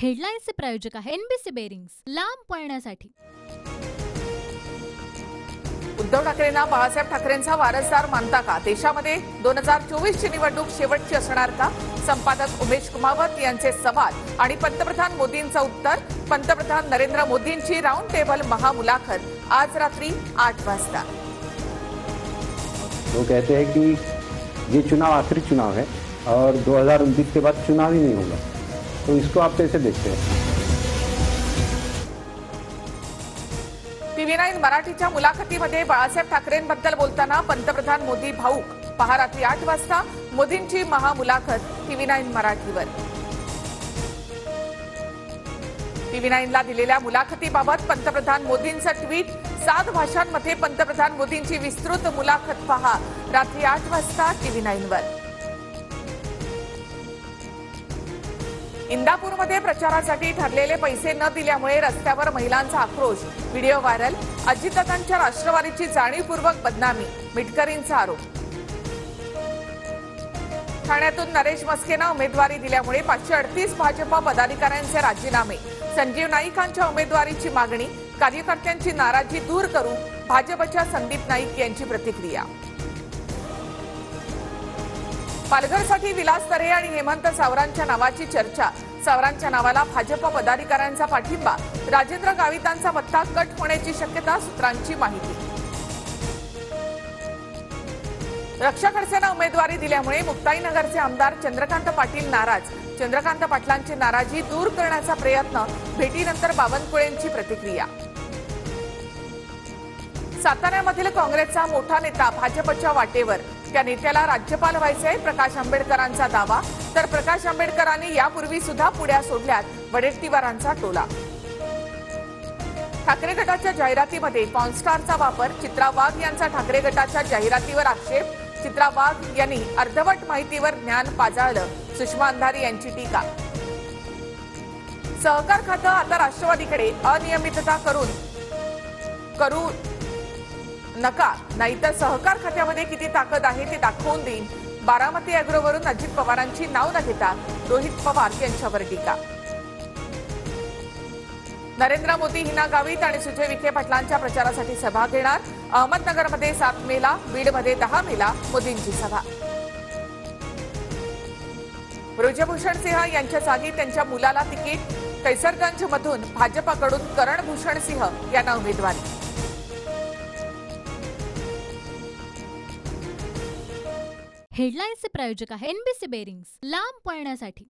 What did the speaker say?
हेडलाईन्सचे प्रायोजक आहे NBC bearings, लांब पळण्यासाठी। उद्धव ठाकरेंना बाळासाहेब ठाकरेंचा वारसदार मानता का? देशामध्ये 2024 ची निवडणूक शेवटची असणार का? संपादक उमेश कुमावत यांचे सवाल आणि पंतप्रधान मोदींचं उत्तर। पंतप्रधान नरेंद्र मोदींची राउंड टेबल महामुलाखत आज रात्री 8 वाजता। वो कहते हैं कि ये चुनाव आखिरी चुनाव है और 2029 के बाद चुनाव ही नहीं होगा, तो इसको आप कैसे देखते हैं? TV9 मराठीच्या मुलाखतीमध्ये बाळासाहेब ठाकरेंबद्दल बोलताना पंतप्रधान मोदी भाऊक। पहा रात्री 8 वाजता मोदींची महामुलाखत TV9 मराठीवर। TV9ला दिलेल्या मुलाखतीबाबत पंतप्रधान मोदींचं ट्विट। 7 भाषांमध्ये पंतप्रधान मोदींची विस्तृत मुलाखत पहा रात्री 8 वाजता TV9वर। इंदापूरमध्ये प्रचारासाठी ठरलेले पैसे न दिल्यामुळे रस्त्यावर महिलांचा आक्रोश। Video viral. अजितदादांच्या राष्ट्रवादीची जाणीवपूर्वक बदनामी, मिटकरींचा आरोप। ठाण्यातून नरेश मस्केंना उमेदवारी दिल्यामुळे 538 भाजपा पदाधिकाऱ्यांचे राजीनामे। संजीव नाईकांच्या उमेदवारीची मागणी। कार्यकर्त्यांची नाराजी दूर करू, भाजपच्या संदीप नाईक यांची प्रतिक्रिया। पालघरसाठी विलास तरे आणि हेमंत सावरांच्या नावाची चर्चा। सावरांच्या नावाला भाजप पदाधिकाऱ्यांचा पाठिंबा। राजेंद्र गावितांचा मत्ता कट होण्याची शक्यता, सूत्रांची माहिती। रक्षा खडसेंना उमेदवारी दिल्यामुळे मुक्ताईनगरचे आमदार चंद्रकांत पाटील नाराज। चंद्रकांत पाटलांची नाराजी दूर करण्याचा प्रयत्न। भेटीनंतर बावनकुळेंची प्रतिक्रिया। साताऱ्यामधील काँग्रेसचा मोठा नेता भाजपच्या वाटेवर। त्या नेत्याला राज्यपाल व्हायचे प्रकाश आंबेडकरांचा दावा, तर प्रकाश आंबेडकरांनी यापूर्वी सुद्धा पुढ्या सोडल्यात वडेट्टीवारांचा टोला। ठाकरे गटाच्या जाहिरातीमध्ये पॉर्नस्टारचा वापर। चित्रा वाघ यांचा ठाकरे गटाच्या जाहिरातीवर आक्षेप। चित्रा वाघ यांनी अर्धवट माहितीवर ज्ञान पाजाळलं, सुषमा अंधारी यांची टीका। सहकार खातं आता राष्ट्रवादीकडे। अनियमितता करू नका, नाहीतर सहकार खात्यामध्ये किती ताकद आहे ते दाखवून देईन। बारामती अॅग्रोवरून अजित पवारांची नाव न घेता रोहित पवार यांच्यावर टीका। नरेंद्र मोदी हिना गावित आणि सुजय विखे पाटलांच्या प्रचारासाठी सभा घेणार। अहमदनगरमध्ये 7 मेला, बीडमध्ये 10 मेला मोदींची सभा। ब्रजभूषण सिंह यांच्या जागी त्यांच्या मुलाला तिकीट। कैसरगंजमधून भाजपाकडून करण भूषण सिंह यांना उमेदवारी। हेडलाईन्सचे प्रायोजक आहे एनबीसी बेरिंग्स, लांब पळण्यासाठी।